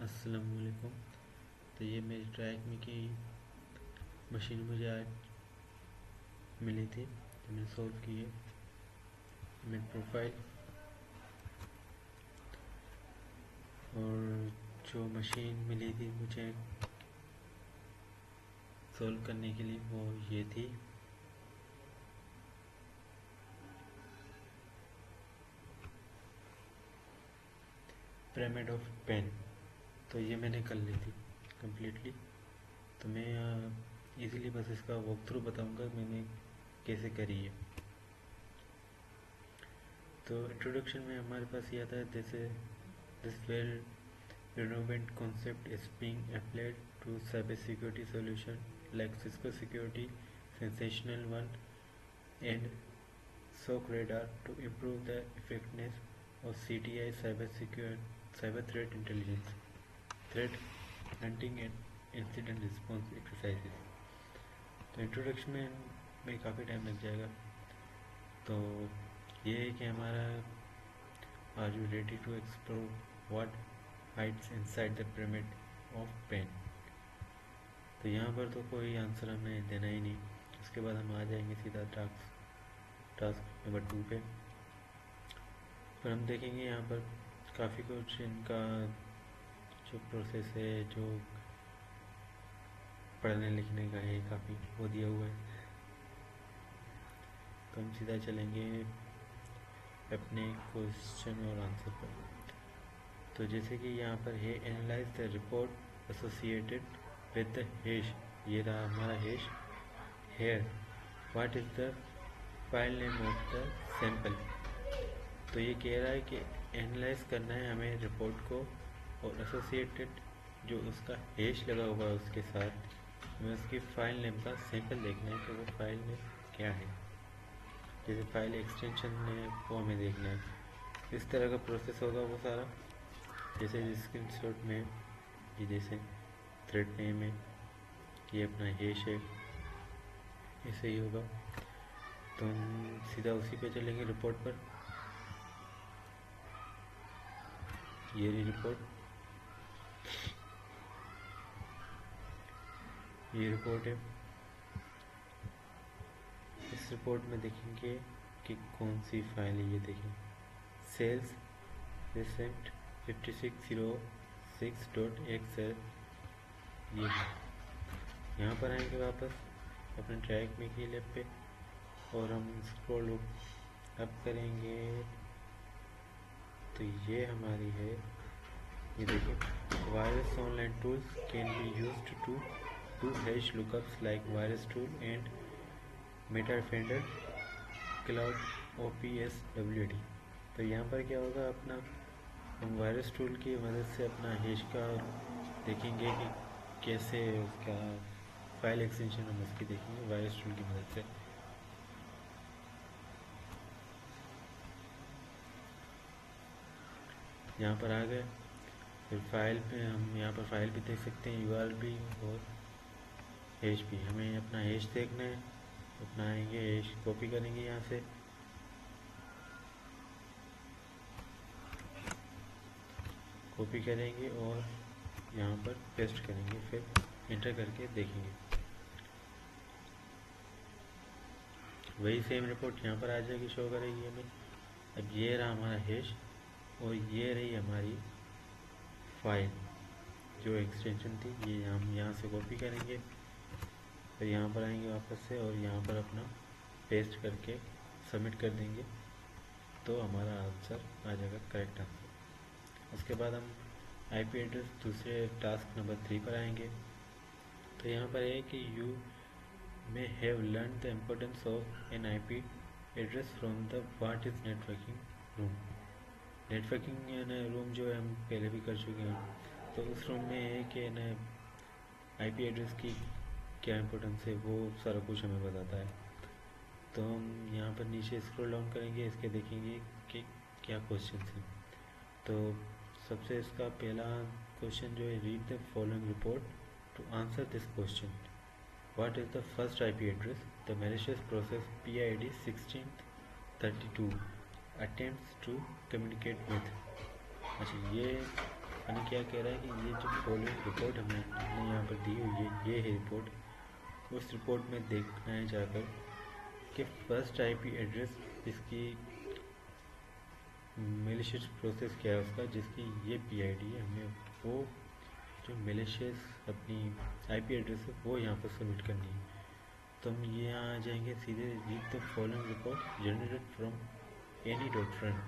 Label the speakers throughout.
Speaker 1: अस्सलाम वालेकुम। तो ये मेरी ट्रैक में की मशीन मुझे आज मिली थी, तो मैंने सॉल्व की है। मेरी प्रोफाइल और जो मशीन मिली थी मुझे सॉल्व करने के लिए वो ये थी। Pyramid of pain. तो ये मैंने कर ली थी कम्प्लीटली। तो मैं इजीली बस इसका वॉक थ्रू बताऊंगा मैंने कैसे करी है। तो इंट्रोडक्शन में हमारे पास ये आता है, this well renowned concept is being applied to cybersecurity solution like Cisco Security, Sensational One, and SOC Radar to improve the effectiveness of CTI cyber threat intelligence, threat hunting and incident response exercises। तो introduction में काफ़ी time लग जाएगा। तो ये है कि हमारा are you ready to explore what hides inside the pyramid of pain। तो यहाँ पर तो कोई आंसर हमें देना ही नहीं। उसके बाद हम आ जाएंगे सीधा टास्क नंबर 2 पे। फिर हम देखेंगे यहाँ पर काफ़ी कुछ इनका जो प्रोसेस है, जो पढ़ने लिखने का है, काफ़ी वो दिया हुआ है। तो हम सीधा चलेंगे अपने क्वेश्चन और आंसर पर। तो जैसे कि यहाँ पर है, analyse the report associated with the hash. ये रहा हमारा hash. Here what is the file name of the sample. तो ये कह रहा है कि एनालाइज करना है हमें रिपोर्ट को, और एसोसिएटेड जो उसका हैश लगा हुआ है उसके साथ हमें उसकी फाइल नेम का सैंपल देखना है कि वो फाइल नेम क्या है। जैसे फाइल एक्सटेंशन है वो हमें देखना है। इस तरह का प्रोसेस होगा वो सारा। जैसे स्क्रीनशॉट में ये जैसे थ्रेड नेम है, ये अपना हैश है, ऐसे ही होगा। तो हम सीधा उसी पे चलेंगे रिपोर्ट पर। ये रही रिपोर्ट, ये रिपोर्ट है। इस रिपोर्ट में देखेंगे कि कौन सी फाइल है। ये देखें, सेल्स रिसेंट 5606.xl। ये यहाँ पर आएंगे वापस अपने ट्रैक में की लैब पे, और हम स्क्रॉल अप करेंगे तो ये हमारी है। ये देखिए, virus online tools can be used to do hash lookups like virus tool and MetaDefender cloud OPSWD। तो यहाँ पर क्या होगा, अपना हम वायरस टूल की मदद से अपना हैश का देखेंगे कि कैसे उसका फाइल एक्सटेंशन हम उसकी देखेंगे वायरस टूल की मदद से। यहाँ पर आ गए। फिर फाइल पे हम यहाँ पर फाइल भी देख सकते हैं, URL भी और हैश भी। हमें अपना हैश देखना है, अपना आएंगे हैश कॉपी करेंगे यहाँ से, कॉपी करेंगे और यहाँ पर पेस्ट करेंगे, फिर इंटर करके देखेंगे। वही सेम रिपोर्ट यहाँ पर आ जाएगी, शो करेगी हमें। अब ये रहा हमारा हैश और ये रही हमारी फाइल जो एक्सटेंशन थी। ये हम यहाँ से कॉपी करेंगे, फिर यहाँ पर आएंगे वापस से और यहाँ पर अपना पेस्ट करके सबमिट कर देंगे, तो हमारा आंसर आ जाएगा, करेक्ट आंसर। उसके बाद हम IP एड्रेस दूसरे टास्क नंबर 3 पर आएंगे। तो यहाँ पर है कि you may have learn the importance of an IP address from the what is networking room. Networking room जो है हम पहले भी कर चुके हैं। तो उस रूम में है कि न IP एड्रेस की क्या इम्पोर्टेंस है, वो सारा कुछ हमें बताता है। तो हम यहाँ पर नीचे स्क्रॉल डाउन करेंगे, इसके देखेंगे कि क्या क्वेश्चन हैं। तो सबसे इसका पहला क्वेश्चन जो है, read the following report to answer this question. What is the first IP address the malicious process PID 1632 attempts to communicate with. अच्छा, ये यानी क्या कह रहा है कि ये जो फॉलोइंग रिपोर्ट हमने यहाँ पर दी हुई है, ये है रिपोर्ट। उस रिपोर्ट में देखना है जाकर कि फर्स्ट आईपी एड्रेस इसकी मेलिशियस प्रोसेस क्या है उसका, जिसकी ये पीआईडी है, हमें वो जो मेलिशियस अपनी आईपी एड्रेस है वो यहाँ पर सबमिट करनी है। तो हम ये यहाँ आ जाएंगे सीधे, read the following report generated from any dot run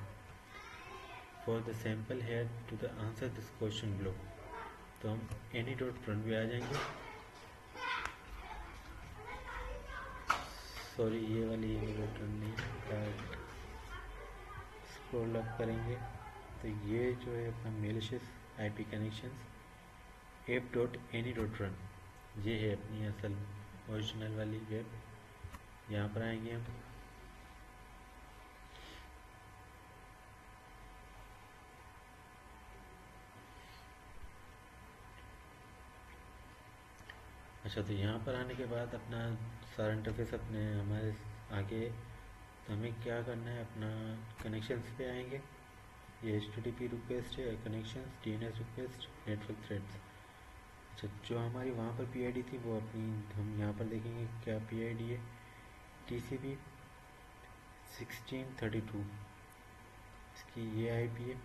Speaker 1: for the sample here to the answer this question below. तो हम एनी डॉट रन पे आ जाएंगे। सॉरी, ये वाली एनी डॉट रन नहीं, स्क्रॉल अप करेंगे तो ये जो है अपना malicious IP connections app dot any dot run, ये है अपनी असल ओरिजिनल वाली वेब। यहाँ पर आएंगे हम, अच्छा तो यहाँ पर आने के बाद अपना सारा इंटरफेस अपने हमारे आगे, तो हमें क्या करना है, अपना कनेक्शंस पे आएंगे। ये HTTP रिक्वेस्ट है, connections, DNS request, network threads. अच्छा, जो हमारी वहाँ पर पीआईडी थी वो अपनी हम यहाँ पर देखेंगे क्या पीआईडी है, TCP 1632, इसकी ये आईपी है,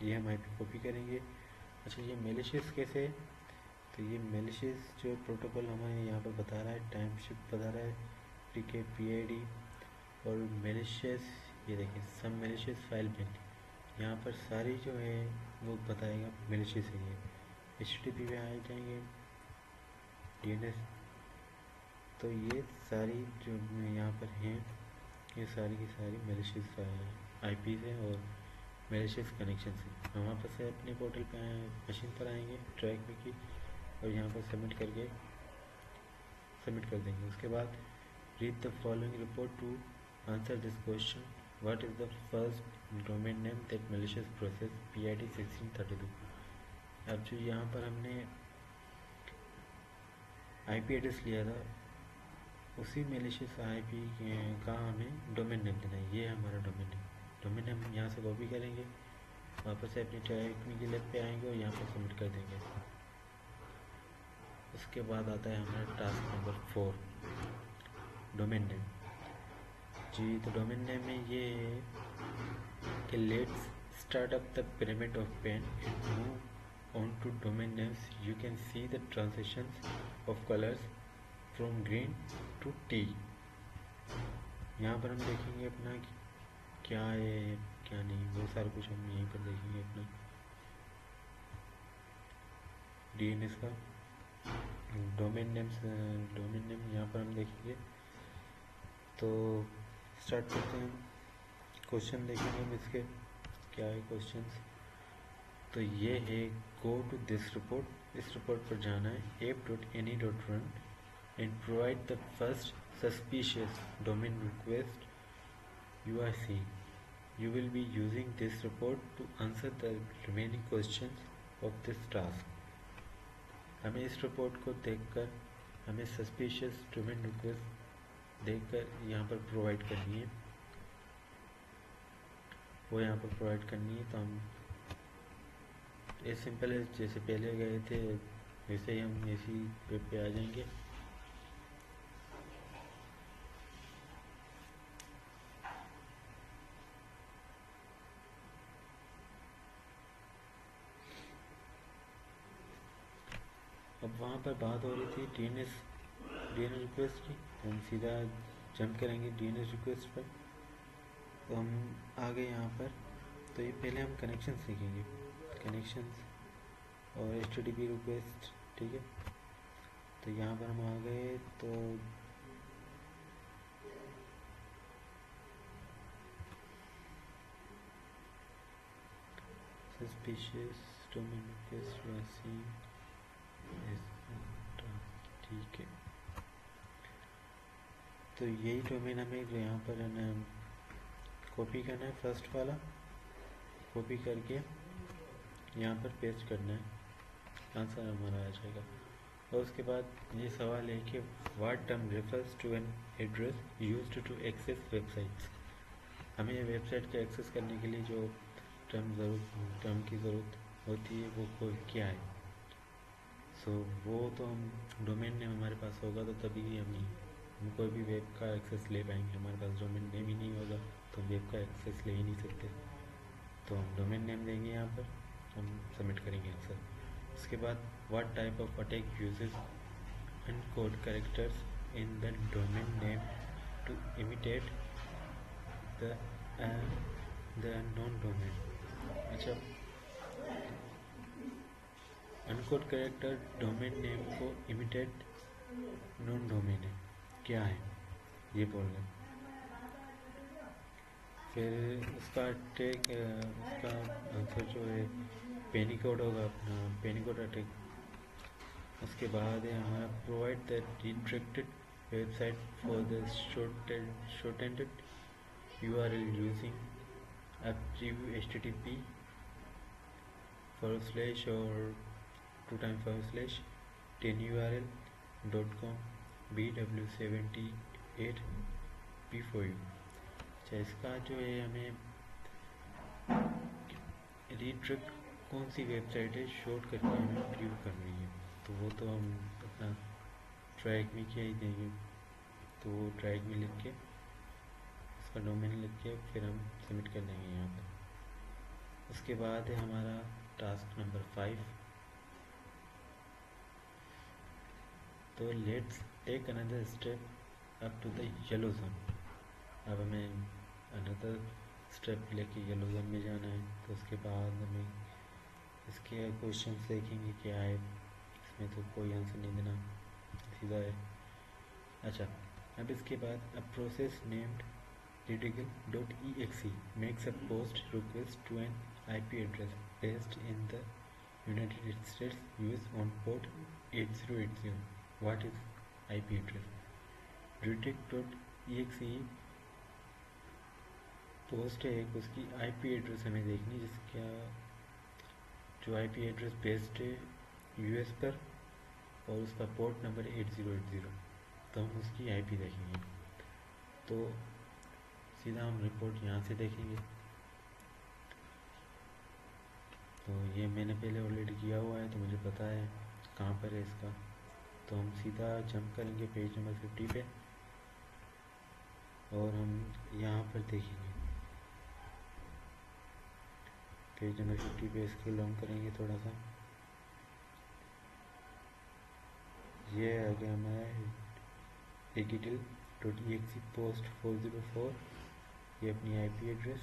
Speaker 1: ये हम आईपी कॉपी करेंगे। अच्छा, ये मेलिशियस कैसे है, तो ये मेलिशियस जो प्रोटोकॉल हमें यहाँ पर बता रहा है, टाइम शिफ्ट बता रहा है, प्रीकेट पीआईडी और मेलिशियस, ये देखिए सब मेलिशियस फाइल बैंक, यहाँ पर सारी जो है वो बताएगा मेलिशियस है ये। HTTP पे आ जाएंगे, DNS, तो ये सारी जो यहाँ पर हैं ये सारी की सारी मेलिशियस आईपीज़ हैं और मेलिशियस कनेक्शन हैं। हम वापस से अपने पोर्टल पे मशीन पर आएंगे, ट्रैक में की, और यहाँ पर सबमिट कर देंगे। उसके बाद read the following report to answer this question, what is the first domain name that malicious process PID 1632। अब जो यहाँ पर हमने आईपी एड्रेस लिया था, उसी मेलिशियस आईपी का हमें डोमेन नेम देना है। ये है हमारा डोमेन नेम यहाँ से कॉपी करेंगे, वापस से अपनी टेक्निकल लैब पे आएंगे और यहाँ पर सबमिट कर देंगे। उसके बाद आता है हमारा टास्क नंबर 4, डोमेन नेम। जी, तो डोमेन नेम में ये है कि let's start up the pyramid of pain and move on to domain names. You can see the transitions of colors from green to tea. यहाँ पर हम देखेंगे अपना क्या है क्या नहीं, वो सारा कुछ हम यहीं पर देखेंगे। अपना DNS का डोमेन नेम यहाँ पर हम देखेंगे। तो स्टार्ट करते हैं, क्वेश्चन देखेंगे हम इसके क्या है क्वेश्चंस। तो ये है गो टू दिस रिपोर्ट, इस रिपोर्ट पर जाना है app.any.run and provide the first suspicious domain request you are seeing. You will be using this report to answer the remaining questions of this task. हमें इस report को देखकर हमें suspicious domain request देखकर यहाँ पर प्रोवाइड करनी है, वो यहाँ पर प्रोवाइड करनी है। तो हम ये सिंपल है, जैसे पहले गए थे वैसे ही हम इसी वेब पे आ जाएंगे। अब वहाँ पर बात हो रही थी DNS रिक्वेस्ट की, हम सीधा जंप करेंगे DNS रिक्वेस्ट पर। तो हम आ गए यहाँ पर, तो ये पहले हम कनेक्शंस लिखेंगे, कनेक्शंस और HTTP रिक्वेस्ट, ठीक है। तो यहाँ पर हम आ गए, तो सस्पिशियस डोमेन रिक्वेस्ट वैसी, ठीक है। तो यही डोमेन हमें यहाँ पर है ना कॉपी करना है, फर्स्ट वाला कॉपी करके यहाँ पर पेस्ट करना है, आंसर हमारा आ जाएगा। और उसके बाद ये सवाल है कि what term refers to an address used to access websites. हमें वेबसाइट के एक्सेस करने के लिए जो टर्म की ज़रूरत होती है वो कोई क्या है। सो वो तो हम डोमेन नेम हमारे पास होगा तो तभी हम कोई भी वेब का एक्सेस ले पाएंगे। हमारे पास डोमेन नेम ही नहीं होगा तो हम वेब का एक्सेस ले ही नहीं सकते। तो हम डोमेन नेम देंगे यहाँ पर, हम सबमिट करेंगे आंसर। उसके बाद what type of attack uses Unicode characters in the domain name to imitate the known domain. अच्छा, अनकोड कैरेक्टर डोमेन नेम को इमिटेट नॉन डोमेन है क्या है ये बोल रहे हैं। फिर उसका आंसर जो है पेनिकोड होगा अपना, पेनिकोड अटैक। उसके बाद है हमारा provide the restricted website for the shortened URL using attribute http // or 2 10url.com bw78 p4u। अच्छा, इसका जो है हमें रिट्रिक्ट कौन सी वेबसाइट है शॉर्ट करके हमें प्रीव्यू करनी है, तो वो तो हम अपना ट्रैक में क्या ही देंगे। तो वो ट्रैक में लिख के उसका डोमेन लिख के फिर हम सबमिट कर देंगे यहाँ पर। उसके बाद है हमारा टास्क नंबर 5। तो let's take another step up to the yellow zone. अब हमें अनदर स्टेप लेके येलो जोन में जाना है। तो उसके बाद हमें इसके क्वेश्चन देखेंगे क्या है, इसमें तो कोई आंसर नहीं देना, सीधा है। अच्छा, अब इसके बाद a process named redigle.exe makes a post request to an IP address based in the United States US on port 8080. What is IP address? redigle.exe post है एक, उसकी IP एड्रेस हमें देखनी, जिसका जो IP एड्रेस बेस्ड है US पर और उसका पोर्ट नंबर 8080। तो हम उसकी IP देखेंगे। तो सीधा हम रिपोर्ट यहाँ से देखेंगे। तो ये मैंने पहले ऑलरेडी किया हुआ है तो मुझे पता है कहाँ पर है इसका। तो हम सीधा जंप करेंगे पेज नंबर 50 पे और हम यहाँ पर देखेंगे पेज नंबर 50 पे इसके लॉन्ग करेंगे थोड़ा सा। ये आ गया हमारा redigle.exe पोस्ट 404, ये अपनी IP एड्रेस।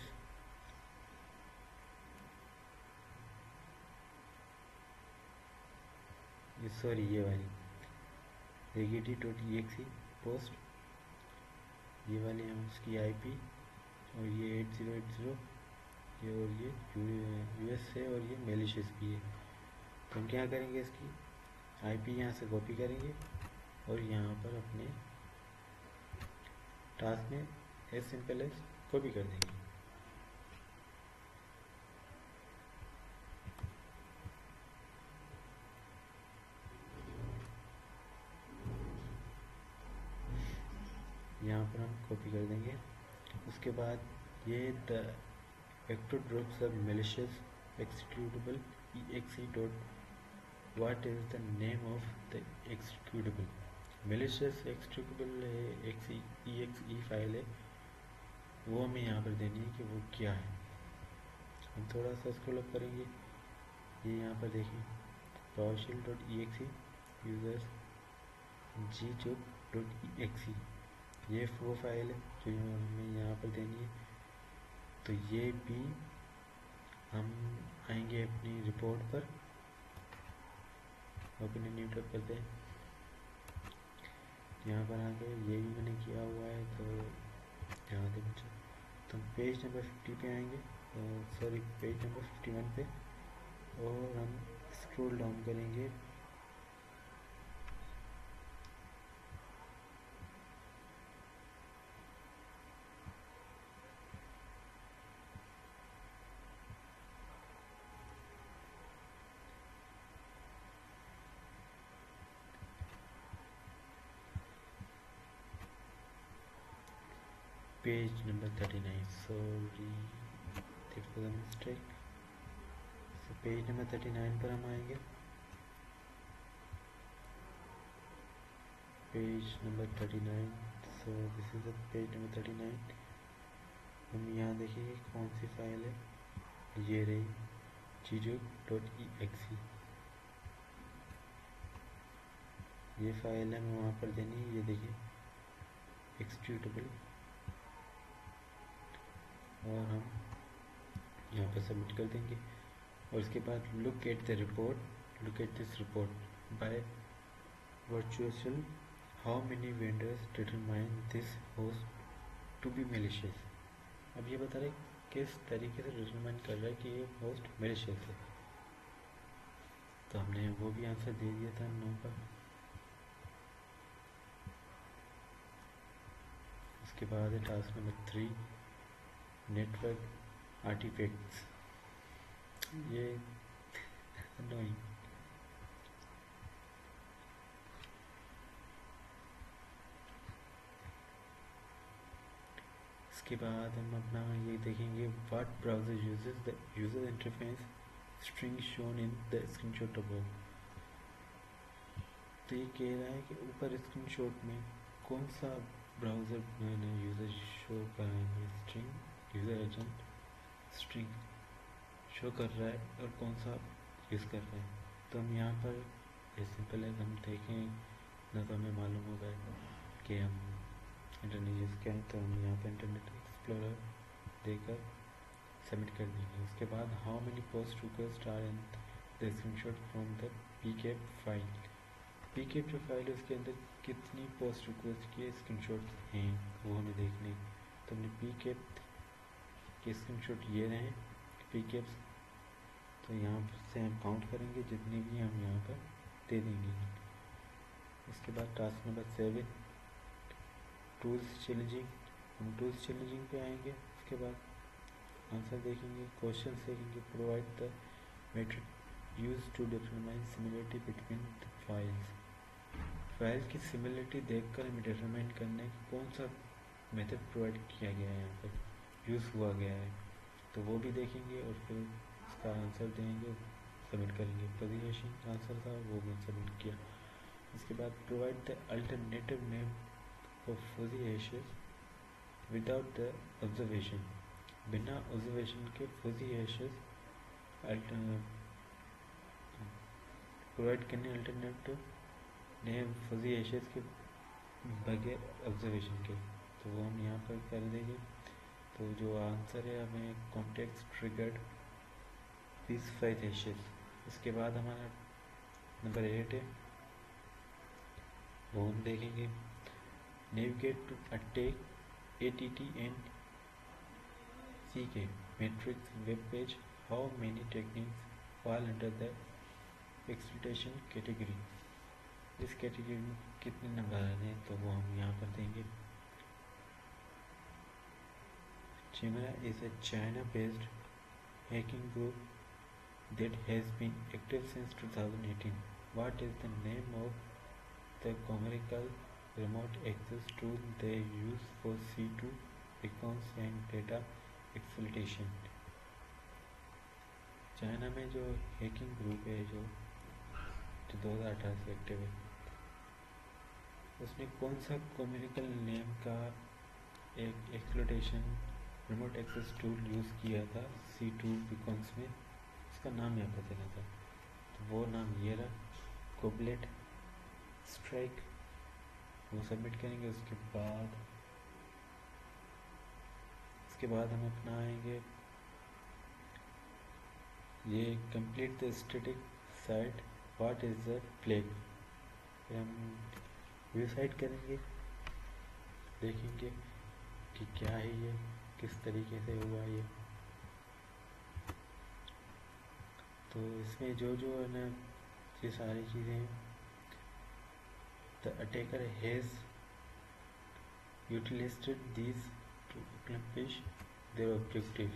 Speaker 1: सॉरी ये वाली redigle.exe पोस्ट, ये वाली हम उसकी IP और ये 8080 ये, और ये US है और ये मेलिशियस भी है। तो हम क्या करेंगे, इसकी IP यहाँ से कॉपी करेंगे और यहाँ पर अपने टास्क में एज सिंपल एज कॉपी कर देंगे। यहाँ पर हम कॉपी कर देंगे। उसके बाद ये the vector drops a malicious executable exe dot, what is the name of the executable? malicious executable exe file है, वो हमें यहाँ पर देनी है कि वो क्या है। हम थोड़ा सा स्क्रॉल अप करेंगे, ये यहाँ पर देखिए PowerShell.exe users gjob.exe, ये वो फाइल है जो हमें यहाँ पर देनी है। तो ये भी हम आएंगे अपनी रिपोर्ट पर, ओपन न्यू टैब करते हैं। यहाँ पर आके ये भी मैंने किया हुआ है तो यहाँ दे बच्चा। तो हम पेज नंबर 50 पे आएंगे, सॉरी पेज नंबर 51 पे, और हम स्क्रॉल डाउन करेंगे। Page number 39, sorry that was a mistake. So page number 39 पर हम आएंगे। Page number 39, so this is the page number 39। हम यहाँ देखेंगे कौन सी फाइल है, ये रही gjuk.exe। ये फाइल हमें वहाँ पर देनी है, ये देखिए एक्सिक्यूटेबल, और हम यहाँ पर सबमिट कर देंगे। और उसके बाद look at the report, look at this report by virtual how many vendors determine this host to be malicious. अब ये बता रहे किस तरीके से डिटरमाइन कर रहा है कि ये होस्ट मेलिशियस है। तो हमने वो भी आंसर दे दिया था 9 का। उसके बाद है टास्क नंबर 3, नेटवर्क आर्टिफैक्ट्स। ये अनोइंग। इसके बाद हम अपना ये देखेंगे what browser uses the user interface string shown in the screenshot above. तो ये कह रहा है कि ऊपर स्क्रीनशॉट में कौन सा ब्राउज़र मैंने यूज़र शो कराएंगे, string user agent string show कर रहा है और कौन सा यूज़ कर रहा है। तो हम यहाँ पर ये सिंपल है, हम देखें ना तो हमें मालूम होगा कि हम इंटरनेट यूज़ करें। तो हम यहाँ पर इंटरनेट एक्सप्लोरर देकर सबमिट कर देंगे। उसके बाद how many post request are in the screenshot from the pkap file. pkap जो फाइल है उसके अंदर कितनी पोस्ट रिक्वेस्ट के स्क्रीनशॉट हैं वो हमें देखने। तो हमने pkap के स्क्रीनशॉट ये रहे pkap, तो यहाँ से हम काउंट करेंगे जितने भी हम यहाँ पर दे देंगे। उसके बाद टास्क नंबर 7, टूल्स चैलेंजिंग। हम टूल्स चैलेंजिंग पे आएंगे। उसके बाद आंसर देखेंगे, क्वेश्चन देखेंगे, provide the method use to determine similarity between the files. File की सिमिलरिटी देखकर हमें डिटरमाइन करना है कि कौन सा मेथड प्रोवाइड किया गया है, यहाँ पर यूज़ हुआ गया है। तो वो भी देखेंगे और फिर उसका आंसर देंगे, सबमिट करेंगे। पोजीशन आंसर था वो भी सबमिट किया। इसके बाद provide the alternative name for fuzzy hashes without the observation. बिना ऑब्जर्वेशन के फजी हैशेस प्रोवाइड करने अल्टरनेटिव नेम फजी हैशेस के बगैर ऑब्जर्वेशन के। तो वो हम यहाँ पर कर देंगे। तो जो आंसर है हमें कॉन्टेक्स्ट ट्रिगर्ड स्पेसिफाइड हैशेस। इसके बाद हमारा नंबर 8 है, वो हम देखेंगे navigate to attack ATT CK matrix web page. How many techniques fall under the exploitation category? इस कैटेगरी में कितने नंबर आ रहे हैं तो वो हम यहाँ पर देंगे। Chimera is a China-based hacking group that has been active since 2018. What is the name of the commercial remote access tool they use for C2 accounts and data exploitation. China में जो हैकिंग ग्रुप है जो 2018 से active है, उसने कौन सा commercial name का एक exploitation remote access tool use किया था C2 बिकॉन्स में, उसका नाम यहाँ पर देना था। तो वो नाम ये रहा, कोबलेट स्ट्राइक। वो सबमिट करेंगे। उसके बाद हम अपना आएंगे ये complete the static site what is the plague. फिर हम व्यू साइट करेंगे, देखेंगे कि क्या है ये, किस तरीके से हुआ ये। तो इसमें जो जो है ना ये सारी चीज़ें, the attacker has utilized these to accomplish their objective।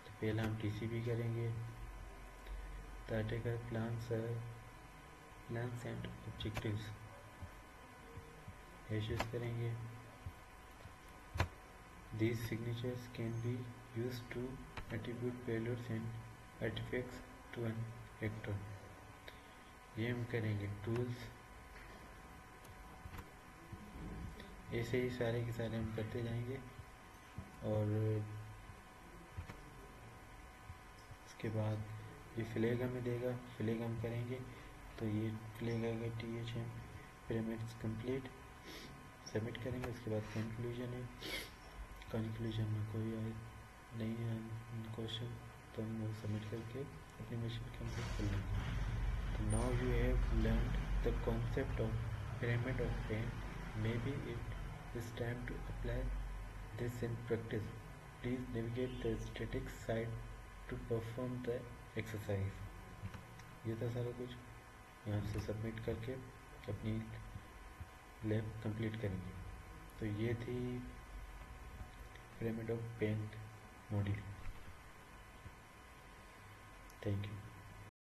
Speaker 1: तो पहला हम TCP करेंगे। The attacker plans and objectives hashes करेंगे। These signatures can be used to attribute payloads and artefacts to an actor. ये हम करेंगे टूल्स। ऐसे ही सारे के सारे हम करते जाएंगे और उसके बाद ये फ्लैग हमें देगा, फ्लैग हम करेंगे तो ये फ्लैग आएगा THM पिरामिड्स कंप्लीट, सबमिट करेंगे। उसके बाद कंक्लूजन है, कंक्लूजन में कोई नहीं है क्वेश्चन तो हम वो सबमिट करके अपनी मिशन कंप्लीट कर लेंगे। तो now you have learn the concept of pyramid of pain, may be it is time to apply this in practice. Please navigate the static side to perform the exercise. ये था सारा कुछ, यहाँ से submit करके अपनी लैब कंप्लीट करेंगे। तो ये थी pyramid of pain module. Thank you.